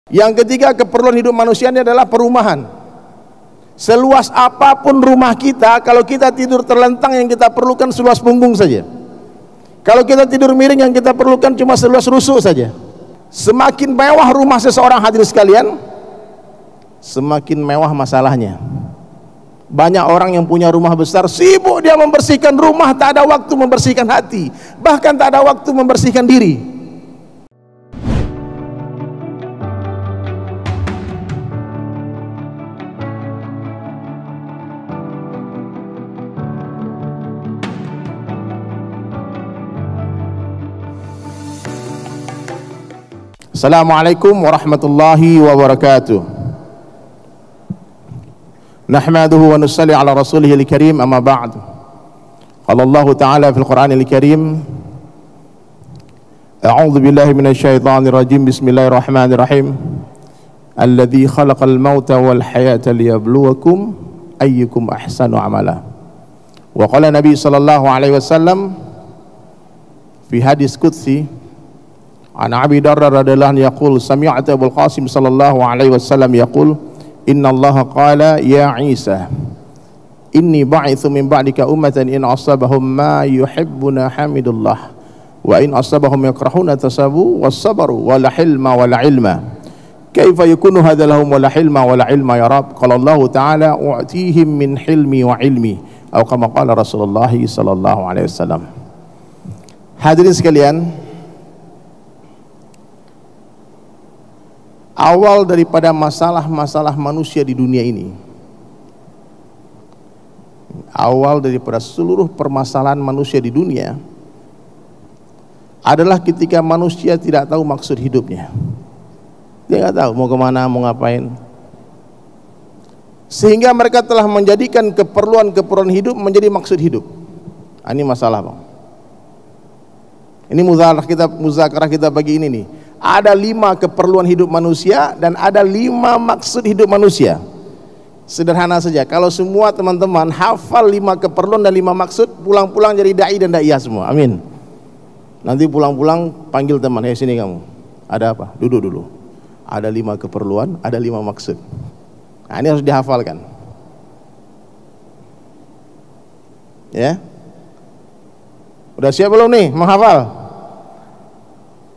Yang ketiga, keperluan hidup manusia ini adalah perumahan. Seluas apapun rumah kita, kalau kita tidur terlentang, yang kita perlukan seluas punggung saja. Kalau kita tidur miring, yang kita perlukan cuma seluas rusuk saja. Semakin mewah rumah seseorang, hadirin sekalian, semakin mewah masalahnya. Banyak orang yang punya rumah besar, sibuk dia membersihkan rumah, tak ada waktu membersihkan hati, bahkan tak ada waktu membersihkan diri. Assalamualaikum warahmatullahi wabarakatuh. Nahmaduhu wa nusalli ala rasulihil karim, amma ba'd. Qala Allah Ta'ala fil Qur'anil Karim, A'udzu billahi minasy syaithanir rajim. Bismillahirrahmanirrahim. Alladzi khalaqal mauta wal hayata liyabluwakum ayyukum ahsanu amala. Wa qala Nabi sallallahu alaihi wasallam fi hadis qudsi an Abi Darda radhiyallahu anhu yaqul sami'tu Abul Qasim sallallahu alaihi wasallam yaqul inna Allah qala ya Isa inni ba'itsu min ba'dika ummatan in asabahum ma yuhibbuna hamidullah wa in asabahum yakrahuna tasabu was-sabaru wal hilma wal ilma kaifa yakunu hadza lahum wal hilma wal ilma ya rab. Qala Allah ta'ala u'tihim min hilmi wa ilmi atau kama qala Rasulullah sallallahu alaihi wasallam. Hadirin sekalian, awal daripada masalah-masalah manusia di dunia ini, awal daripada seluruh permasalahan manusia di dunia adalah ketika manusia tidak tahu maksud hidupnya. Dia nggak tahu mau kemana, mau ngapain, sehingga mereka telah menjadikan keperluan-keperluan hidup menjadi maksud hidup. Ini masalah, bang. Ini muzakarah kita pagi ini nih. Ada 5 keperluan hidup manusia dan ada 5 maksud hidup manusia. Sederhana saja, kalau semua teman-teman hafal 5 keperluan dan 5 maksud, pulang-pulang jadi da'i dan da'iyah semua, amin. Nanti pulang-pulang panggil teman, sini kamu, ada apa? Duduk dulu. Ada 5 keperluan, ada 5 maksud. Nah, ini harus dihafalkan, ya. Udah siap belum nih menghafal?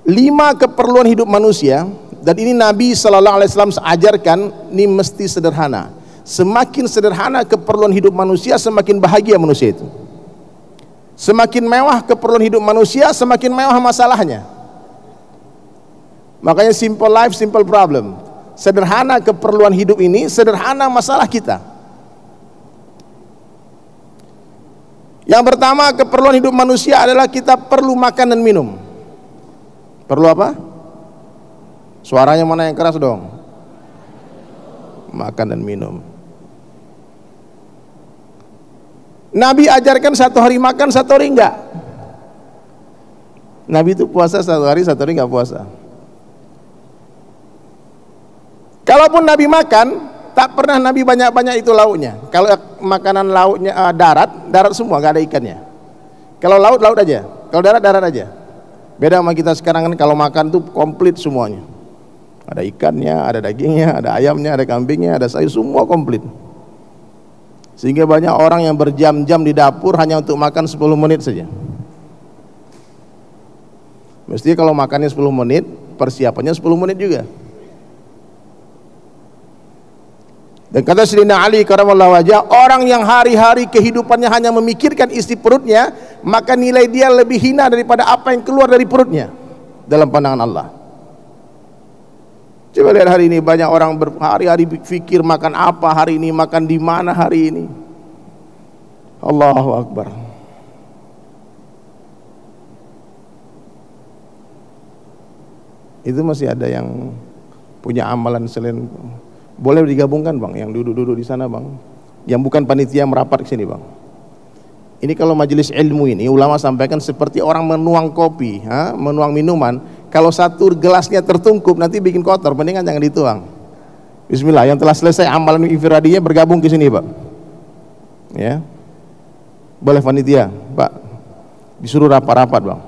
5 keperluan hidup manusia, dan ini Nabi sallallahu alaihi wasallam ajarkan, ini mesti sederhana. Semakin sederhana keperluan hidup manusia, semakin bahagia manusia itu. Semakin mewah keperluan hidup manusia, semakin mewah masalahnya. Makanya simple life, simple problem. Sederhana keperluan hidup ini, sederhana masalah kita. Yang pertama, keperluan hidup manusia adalah kita perlu makan dan minum. Perlu apa? Suaranya mana yang keras dong? Makan dan minum. Nabi ajarkan 1 hari makan, 1 hari enggak. Nabi itu puasa 1 hari enggak puasa. Kalaupun Nabi makan, tak pernah Nabi banyak-banyak itu lauknya. Kalau makanan lauknya darat semua, enggak ada ikannya. Kalau laut aja. Kalau darat aja. Beda sama kita sekarang kan, kalau makan tuh komplit semuanya. Ada ikannya, ada dagingnya, ada ayamnya, ada kambingnya, ada sayur, semua komplit. Sehingga banyak orang yang berjam-jam di dapur hanya untuk makan 10 menit saja. Mestinya kalau makannya 10 menit, persiapannya 10 menit juga. Dan kata Sayyidina Ali karramallahu wajhah, orang yang hari-hari kehidupannya hanya memikirkan isi perutnya, maka nilai dia lebih hina daripada apa yang keluar dari perutnya dalam pandangan Allah. Coba lihat hari ini, banyak orang berhari-hari pikir makan apa hari ini, makan di mana hari ini. Allahu Akbar. Itu masih ada yang punya amalan selain. Boleh digabungkan, bang, yang duduk-duduk di sana, bang, yang bukan panitia merapat ke sini, bang. Ini kalau majelis ilmu ini, ulama sampaikan seperti orang menuang kopi, menuang minuman. Kalau 1 gelasnya tertungkup, nanti bikin kotor, mendingan jangan dituang. Bismillah, yang telah selesai amalan infiradinya bergabung ke sini, pak. Ya, boleh panitia, pak, disuruh rapat-rapat, bang.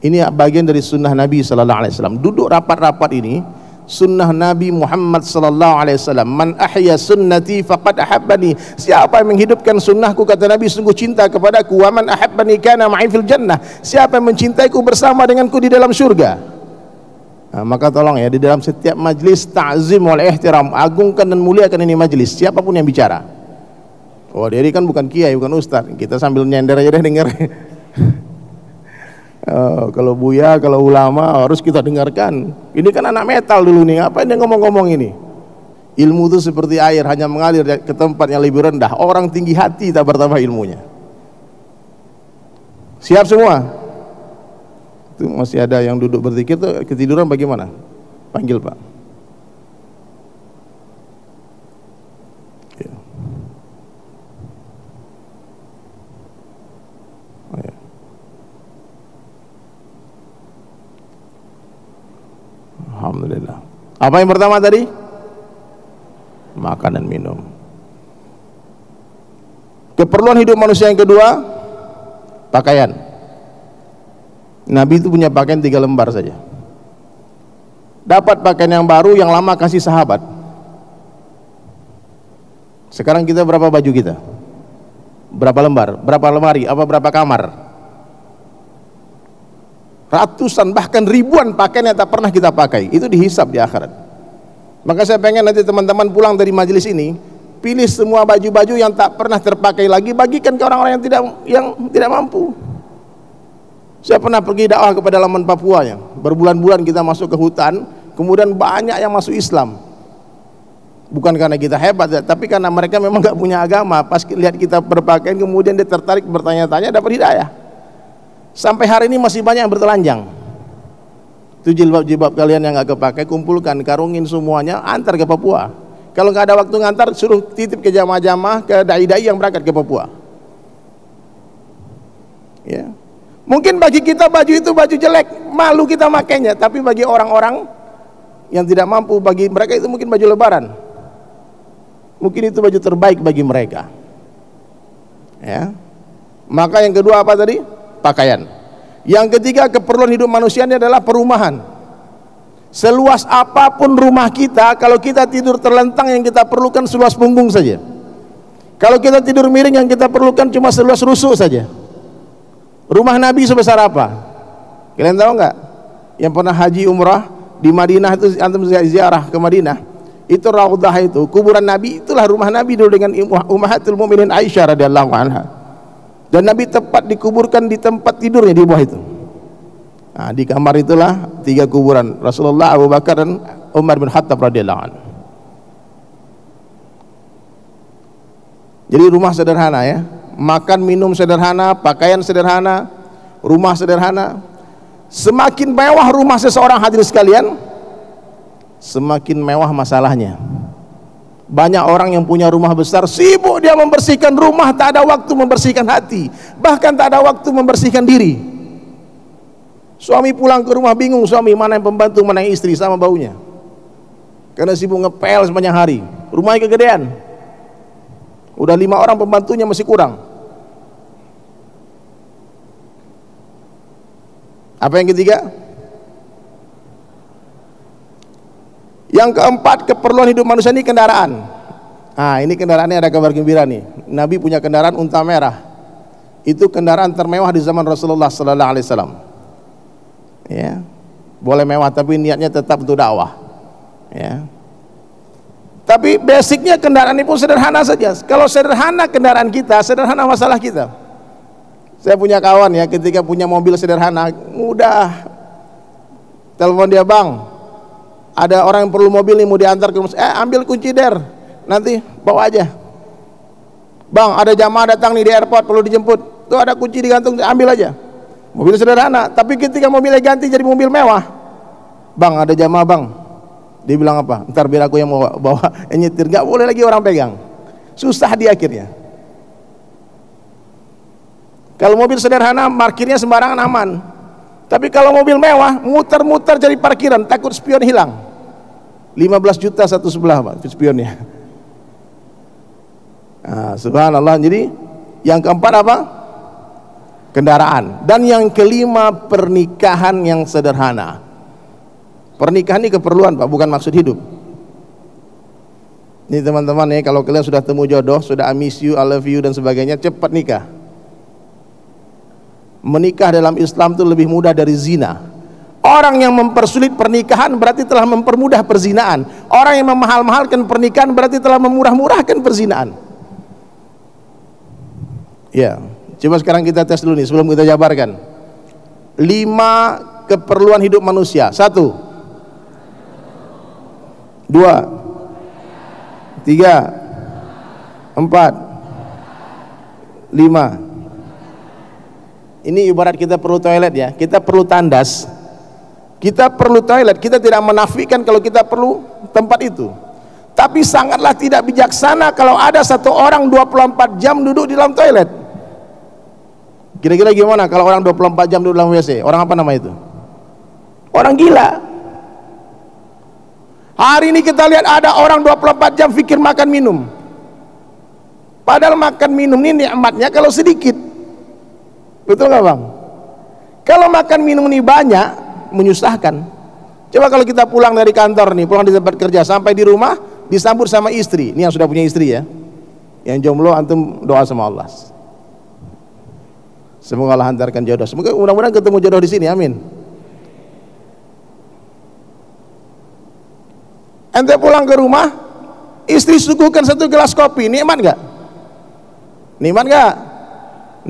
Ini bagian dari sunnah Nabi sallallahu alaihi wasallam. Duduk rapat-rapat ini sunnah Nabi Muhammad sallallahu alaihi wasallam. Man ahya sunnati faqad ahabbani. Siapa yang menghidupkan sunnahku, kata Nabi, sungguh cinta kepadaku. Wa man ahabbani kana ma'i fil jannah. Siapa yang mencintaiku bersama denganku di dalam surga. Nah, maka tolong ya, di dalam setiap majlis ta'zim wal ihtiram, agungkan dan muliakan ini majlis, siapapun yang bicara. Oh, dia kan bukan kiai, bukan ustaz. Kita sambil nyender aja deh denger. Kalau buya, kalau ulama harus kita dengarkan. Ini kan anak metal dulu nih, ngapain dia ngomong-ngomong ini? Ilmu itu seperti air, hanya mengalir ke tempat yang lebih rendah. Orang tinggi hati tak bertambah ilmunya. Siap semua? Itu masih ada yang duduk berzikir tuh ketiduran bagaimana? Panggil Pak. Ya. Oh, ya. Alhamdulillah. Apa yang pertama tadi? Makan dan minum. Keperluan hidup manusia yang kedua, pakaian. Nabi itu punya pakaian 3 lembar saja. Dapat pakaian yang baru, yang lama kasih sahabat. Sekarang kita berapa baju kita? Berapa lembar? Berapa lemari? Apa berapa kamar? Ratusan bahkan ribuan pakaian yang tak pernah kita pakai. Itu dihisab di akhirat. Maka saya pengen nanti teman-teman pulang dari majelis ini, pilih semua baju-baju yang tak pernah terpakai lagi, bagikan ke orang-orang yang tidak mampu. Saya pernah pergi dakwah kepada Laman Papua ya. Berbulan-bulan kita masuk ke hutan, kemudian banyak yang masuk Islam. Bukan karena kita hebat ya, tapi karena mereka memang gak punya agama. Pas lihat kita berpakaian, kemudian dia tertarik bertanya-tanya, dapat hidayah. Sampai hari ini masih banyak yang bertelanjang. Itu jilbab-jilbab kalian yang gak kepakai, kumpulkan, karungin semuanya, antar ke Papua. Kalau gak ada waktu ngantar, suruh titip ke jamaah-jamaah, ke dai-dai yang berangkat ke Papua. Ya. Mungkin bagi kita baju itu baju jelek, malu kita makainya. Tapi bagi orang-orang yang tidak mampu, bagi mereka itu mungkin baju lebaran. Mungkin itu baju terbaik bagi mereka. Ya. Maka yang kedua apa tadi? Pakaian. Yang ketiga, keperluan hidup manusia ini adalah perumahan. Seluas apapun rumah kita, kalau kita tidur terlentang, yang kita perlukan seluas punggung saja. Kalau kita tidur miring, yang kita perlukan cuma seluas rusuk saja. Rumah Nabi sebesar apa? Kalian tahu nggak? Yang pernah haji umrah di Madinah itu, antum ziarah ke Madinah, itu Raudhah itu, kuburan Nabi, itulah rumah Nabi dulu dengan Ummahatul Mukminin Aisyah radhiyallahu anha. Dan Nabi tepat dikuburkan di tempat tidurnya di bawah itu. Nah, di kamar itulah 3 kuburan Rasulullah, Abu Bakar dan Umar bin Khattab radhiyallahu anhu. Jadi rumah sederhana ya. Makan minum sederhana, pakaian sederhana, rumah sederhana. Semakin mewah rumah seseorang, hadirin sekalian, semakin mewah masalahnya. Banyak orang yang punya rumah besar, sibuk dia membersihkan rumah, tak ada waktu membersihkan hati, bahkan tak ada waktu membersihkan diri. Suami pulang ke rumah bingung, suami mana yang pembantu, mana yang istri, sama baunya. Karena sibuk ngepel sepanjang hari. Rumahnya kegedean, udah 5 orang pembantunya masih kurang. Apa yang ketiga? Yang keempat, keperluan hidup manusia ini kendaraan. Nah, ini kendaraannya ada kabar gembira nih. Nabi punya kendaraan unta merah. Itu kendaraan termewah di zaman Rasulullah sallallahu alaihi wasallam. Ya. Boleh mewah tapi niatnya tetap untuk dakwah. Ya. Tapi basicnya kendaraan ini pun sederhana saja. Kalau sederhana kendaraan kita, sederhana masalah kita. Saya punya kawan ya, ketika punya mobil sederhana, mudah. Telepon dia, bang, ada orang yang perlu mobil nih, mau diantar ke rumah. Ambil kunci der, nanti bawa aja. Bang, ada jamaah datang nih di airport, perlu dijemput. Tuh ada kunci digantung, ambil aja. Mobil sederhana, tapi ketika mobilnya ganti jadi mobil mewah. Bang, ada jamaah bang. Dia bilang apa? Ntar biar aku yang mau bawa, yang nyetir. Gak boleh lagi orang pegang. Susah di akhirnya. Kalau mobil sederhana, parkirnya sembarangan aman. Tapi kalau mobil mewah, muter-muter jadi parkiran, takut spion hilang. 15 juta satu sebelah Pak, spionnya. Nah, subhanallah. Jadi yang keempat apa? kendaraan. Dan yang kelima, pernikahan yang sederhana. Pernikahan ini keperluan Pak, bukan maksud hidup. Ini teman-teman ya, kalau kalian sudah temu jodoh, sudah I miss you, I love you dan sebagainya, cepat nikah. Menikah dalam Islam itu lebih mudah dari zina. Orang yang mempersulit pernikahan berarti telah mempermudah perzinaan. Orang yang memahal-mahalkan pernikahan berarti telah memurah-murahkan perzinaan. Ya, coba sekarang kita tes dulu nih sebelum kita jabarkan. 5 keperluan hidup manusia. 1, 2, 3, 4, 5. Ini ibarat kita perlu toilet ya, kita perlu tandas, kita perlu toilet. Kita tidak menafikan kalau kita perlu tempat itu, tapi sangatlah tidak bijaksana kalau ada satu orang 24 jam duduk di dalam toilet. Kira-kira gimana kalau orang 24 jam duduk dalam WC? Orang apa nama itu? Orang gila. Hari ini kita lihat ada orang 24 jam fikir makan minum, padahal makan minum ini nikmatnya kalau sedikit. Betul nggak Bang? Kalau makan minum ini banyak, menyusahkan. Coba kalau kita pulang dari kantor nih, pulang di tempat kerja, sampai di rumah disambut sama istri. Ini yang sudah punya istri ya. Yang jomblo antum doa sama Allah. Semoga Allah hantarkan jodoh. Semoga mudah-mudahan ketemu jodoh di sini. Amin. Ente pulang ke rumah, istri suguhkan 1 gelas kopi, nikmat nggak? Nikmat nggak?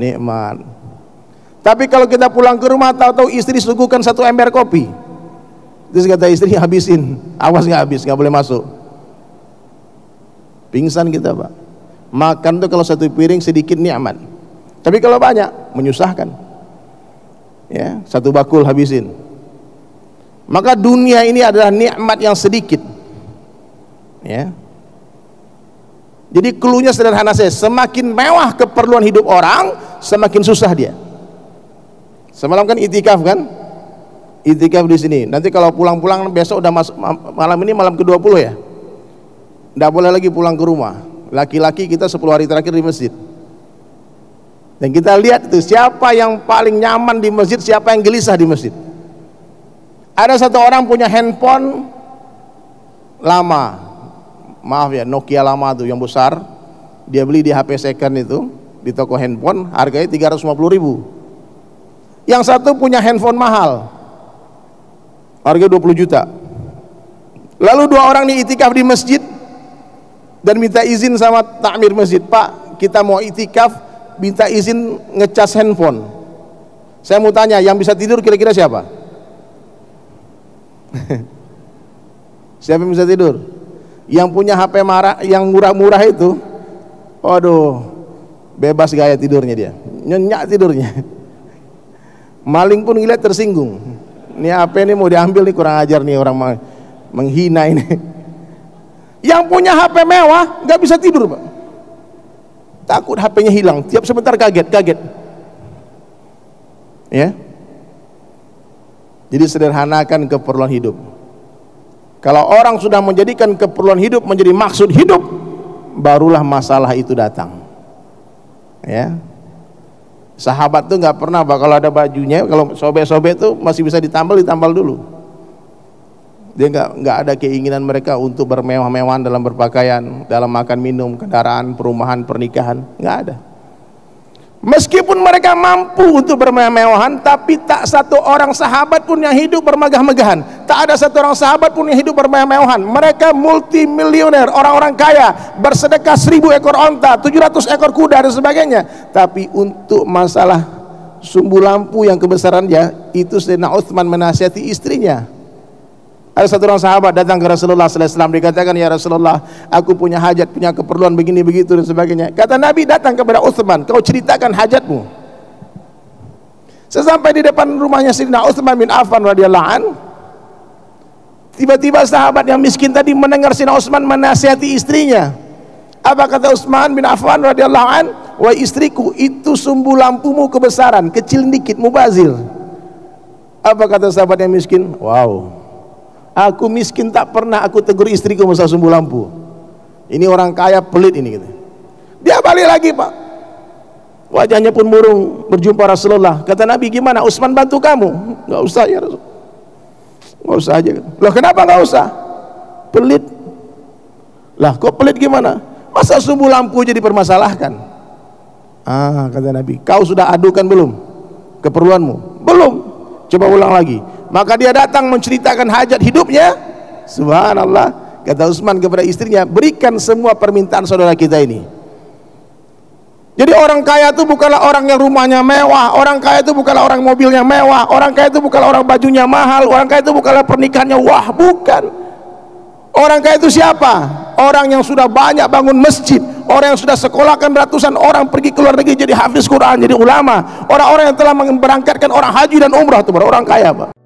Nikmat. Tapi kalau kita pulang ke rumah, tahu-tahu istri suguhkan 1 ember kopi, terus kata istri, habisin, awas nggak habis, nggak boleh masuk. Pingsan kita Pak. Makan tuh kalau 1 piring sedikit nikmat, tapi kalau banyak menyusahkan. Ya, 1 bakul habisin. Maka dunia ini adalah nikmat yang sedikit. Ya. Jadi cluenya sederhana saja, semakin mewah keperluan hidup orang, semakin susah dia. Semalam kan itikaf kan? Itikaf di sini. Nanti kalau pulang-pulang besok udah masuk malam ini malam ke-20 ya. Enggak boleh lagi pulang ke rumah. Laki-laki kita 10 hari terakhir di masjid. Dan kita lihat itu siapa yang paling nyaman di masjid, siapa yang gelisah di masjid. Ada satu orang punya handphone lama. Maaf ya, Nokia lama tuh yang besar. Dia beli di HP second itu di toko handphone, harganya 350.000. Yang satu punya handphone mahal, harga 20 juta. Lalu 2 orang nih itikaf di masjid dan minta izin sama takmir masjid, Pak kita mau itikaf, minta izin ngecas handphone. Saya mau tanya, yang bisa tidur kira-kira siapa? Siapa yang bisa tidur? Yang punya HP marah, yang murah-murah itu, waduh, bebas gaya tidurnya dia, nyenyak tidurnya. Maling pun ngeliat tersinggung. Ini HP ini mau diambil nih, kurang ajar nih orang menghina ini. Yang punya HP mewah nggak bisa tidur Pak. Takut HP-nya hilang, tiap sebentar kaget. Ya. Jadi sederhanakan keperluan hidup. Kalau orang sudah menjadikan keperluan hidup menjadi maksud hidup, barulah masalah itu datang. Ya. Sahabat tuh nggak pernah Pak, kalau ada bajunya, kalau sobek-sobek tuh masih bisa ditambal dulu. Dia nggak ada keinginan mereka untuk bermewah-mewahan dalam berpakaian, dalam makan minum, kendaraan, perumahan, pernikahan, nggak ada. Meskipun mereka mampu untuk bermewah-mewahan, tapi tak satu orang sahabat pun yang hidup bermegah-megahan. Tak ada satu orang sahabat pun yang hidup bermewah-mewahan. Mereka multimilioner, orang-orang kaya, bersedekah 1000 ekor onta, 700 ekor kuda dan sebagainya. Tapi untuk masalah sumbu lampu yang kebesarannya, itu Sayyidina Utsman menasihati istrinya. Ada satu orang sahabat datang ke Rasulullah sallallahu alaihi wasallam, dikatakan, ya Rasulullah, aku punya hajat, punya keperluan begini begitu dan sebagainya. Kata Nabi, datang kepada Utsman, kau ceritakan hajatmu. Sesampai di depan rumahnya Sayyidina Utsman bin Affan radhiyallahu an, tiba-tiba sahabat yang miskin tadi mendengar Sayyidina Utsman menasihati istrinya. Apa kata Utsman bin Affan radhiyallahu an? Wahai istriku, itu sumbu lampumu kebesaran, kecil dikit, mubazir. Apa kata sahabat yang miskin? Wow, aku miskin tak pernah aku tegur istriku masalah sumbu lampu. Ini orang kaya pelit ini gitu. Dia balik lagi Pak. Wajahnya pun murung berjumpa Rasulullah. Kata Nabi, gimana, Utsman bantu kamu? Nggak usah ya Rasul, nggak usah aja. Loh kenapa nggak usah? Pelit. Lah kok pelit gimana? Masa sumbu lampu jadi dipermasalahkan? Kata Nabi, kau sudah adukan belum keperluanmu? Belum. Coba ulang lagi. Maka dia datang menceritakan hajat hidupnya. Subhanallah. Kata Utsman kepada istrinya, berikan semua permintaan saudara kita ini. Jadi orang kaya itu bukanlah orang yang rumahnya mewah, orang kaya itu bukanlah orang mobilnya mewah, orang kaya itu bukanlah orang bajunya mahal, orang kaya itu bukanlah pernikahannya wah, bukan. Orang kaya itu siapa? Orang yang sudah banyak bangun masjid, orang yang sudah sekolahkan ratusan orang pergi ke luar negeri jadi hafiz Quran, jadi ulama, orang-orang yang telah memberangkatkan orang haji dan umrah, itu baru orang kaya, Pak.